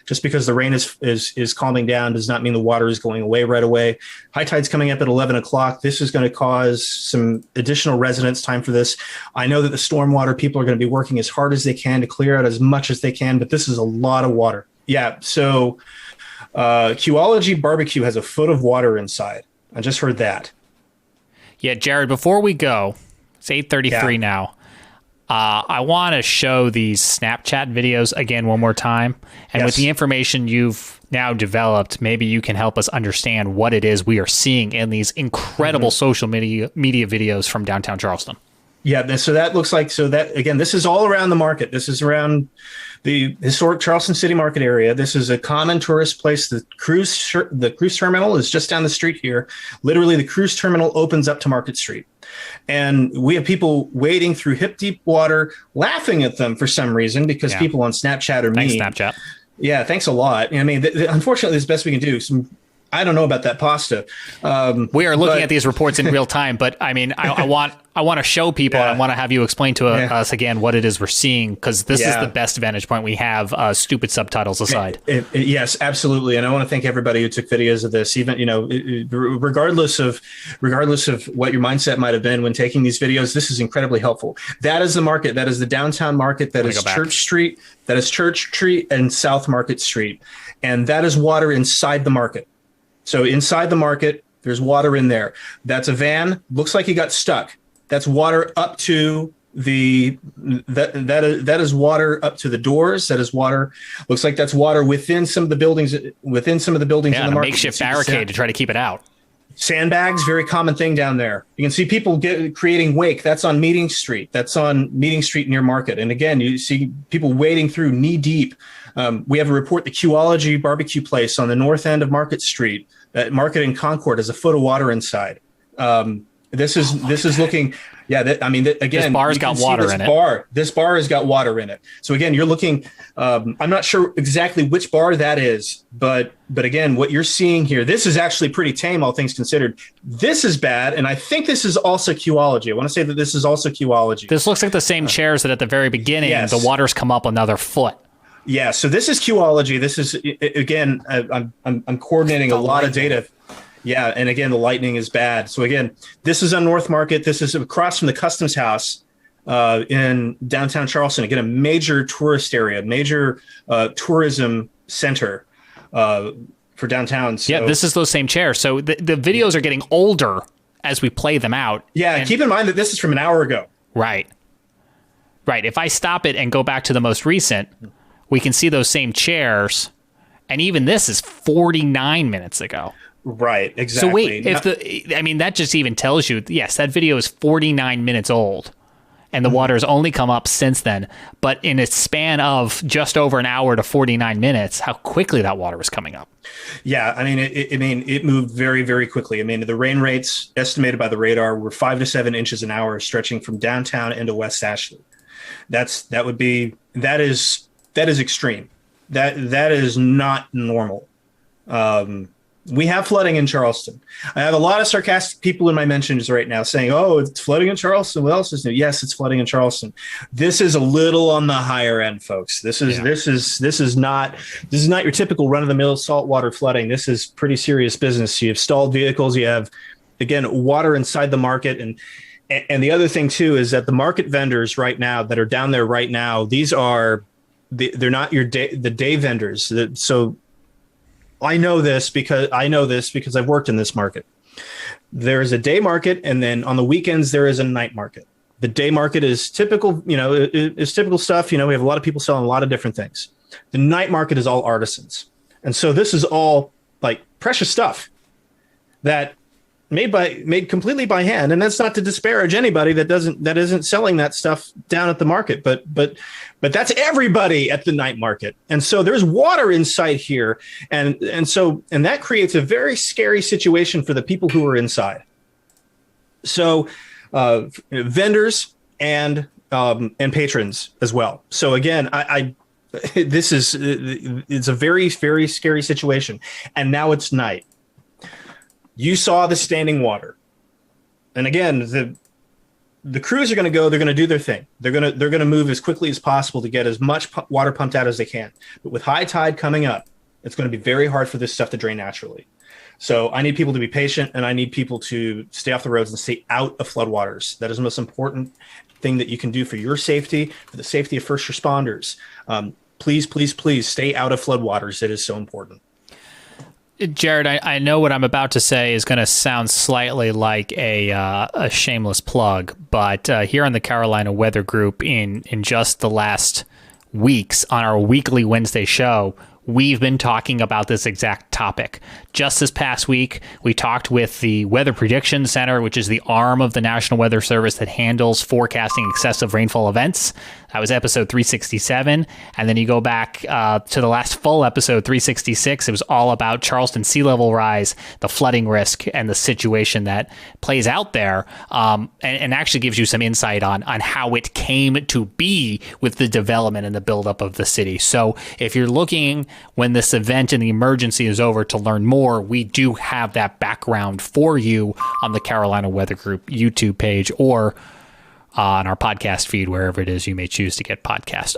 Just because the rain is calming down does not mean the water is going away right away. High tide's coming up at 11 o'clock. This is going to cause some additional residence time for this. I know that the stormwater people are going to be working as hard as they can to clear out as much as they can, but this is a lot of water. Yeah, so Qology Barbecue has a foot of water inside. I just heard that. Yeah, Jared, before we go, it's 8:33 now. I want to show these Snapchat videos again one more time. And with the information you've now developed, maybe you can help us understand what it is we are seeing in these incredible social media videos from downtown Charleston. Yeah, so that looks like, so that, again, this is all around the market. This is around the historic Charleston City Market area. This is a common tourist place. The cruise terminal is just down the street here. Literally, the cruise terminal opens up to Market Street. And we have people wading through hip-deep water, laughing at them for some reason, because people on Snapchat are mean. Thanks, Snapchat. Yeah, thanks a lot. I mean, unfortunately, it's the best we can do. I don't know about that pasta. We are looking at these reports in real time, but I mean, I want to show people, and I want to have you explain to us again what it is we're seeing, because this is the best vantage point we have, stupid subtitles aside. Yes, absolutely. And I want to thank everybody who took videos of this, even, regardless of what your mindset might have been when taking these videos. This is incredibly helpful. That is the market. That is the downtown market. That is Church Street. That is Church Street and South Market Street. And that is water inside the market. So inside the market, there's water in there. That's a van. Looks like he got stuck. That's water up to that is water up to the doors. That is water. Looks like that's water within some of the buildings. Within some of the buildings in the market. Makeshift barricade to try to keep it out. Sandbags, very common thing down there. You can see people creating wake. That's on Meeting Street. That's on Meeting Street near Market. And again, you see people wading through knee deep. We have a report, the Qology barbecue place on the north end of Market Street, at Market and Concord, has a foot of water inside. This is looking, again, this bar's got water in it. This bar has got water in it. So again, you're looking, I'm not sure exactly which bar that is, but again, what you're seeing here, this is actually pretty tame, all things considered. This is bad, and I think this is also Qology. I want to say that this is also Qology. This looks like the same chairs that at the very beginning, the water's come up another foot. Yeah, so this is Qology. This is, again, I'm coordinating a lot of data. Yeah, and again, the lightning is bad. So again, this is on North Market. This is across from the Customs House in downtown Charleston. Again, a major tourist area, major tourism center for downtown. So, yeah, this is those same chairs. So the videos are getting older as we play them out. Yeah, keep in mind that this is from an hour ago. Right. If I stop it and go back to the most recent, we can see those same chairs, and even this is 49 minutes ago. Right, exactly. So wait, that just even tells you, yes, that video is 49 minutes old, and the water has only come up since then. But in a span of just over an hour to 49 minutes, how quickly that water was coming up. Yeah, it moved very, very quickly. I mean, the rain rates estimated by the radar were 5 to 7 inches an hour, stretching from downtown into West Ashley. That is extreme. That is not normal. We have flooding in Charleston. I have a lot of sarcastic people in my mentions right now saying, "Oh, it's flooding in Charleston. What else is new?" Yes, it's flooding in Charleston. This is a little on the higher end, folks. This is not your typical run-of-the-mill saltwater flooding. This is pretty serious business. You have stalled vehicles. You have, again, water inside the market, and the other thing too is that the market vendors right now that are down there right now, they're not the day vendors. So I know this because I've worked in this market. There is a day market, and then on the weekends there is a night market. The day market is typical, is typical stuff. We have a lot of people selling a lot of different things. The night market is all artisans, and so this is all like precious stuff that made completely by hand. And that's not to disparage anybody that isn't selling that stuff down at the market, but that's everybody at the night market. And so there's water inside here. And that creates a very scary situation for the people who are inside. So vendors and patrons as well. So again, it's a very, very scary situation. And now it's night. You saw the standing water. And again, the crews are going to go. They're going to do their thing. They're going to move as quickly as possible to get as much water pumped out as they can. But with high tide coming up, it's going to be very hard for this stuff to drain naturally. So I need people to be patient, and I need people to stay off the roads and stay out of floodwaters. That is the most important thing that you can do for your safety, for the safety of first responders. Please, please, please stay out of floodwaters. It is so important. Jared, I know what I'm about to say is going to sound slightly like a shameless plug, but here on the Carolina Weather Group in just the last weeks on our weekly Wednesday show, we've been talking about this exact topic. Just this past week, we talked with the Weather Prediction Center, which is the arm of the National Weather Service that handles forecasting excessive rainfall events. That was episode 367. And then you go back to the last full episode, 366. It was all about Charleston sea level rise, the flooding risk, and the situation that plays out there, and actually gives you some insight on how it came to be with the development and the buildup of the city. So if you're looking when this event and the emergency is over to learn more, we do have that background for you on the Carolina Weather Group YouTube page or on our podcast feed, wherever it is you may choose to get podcasts.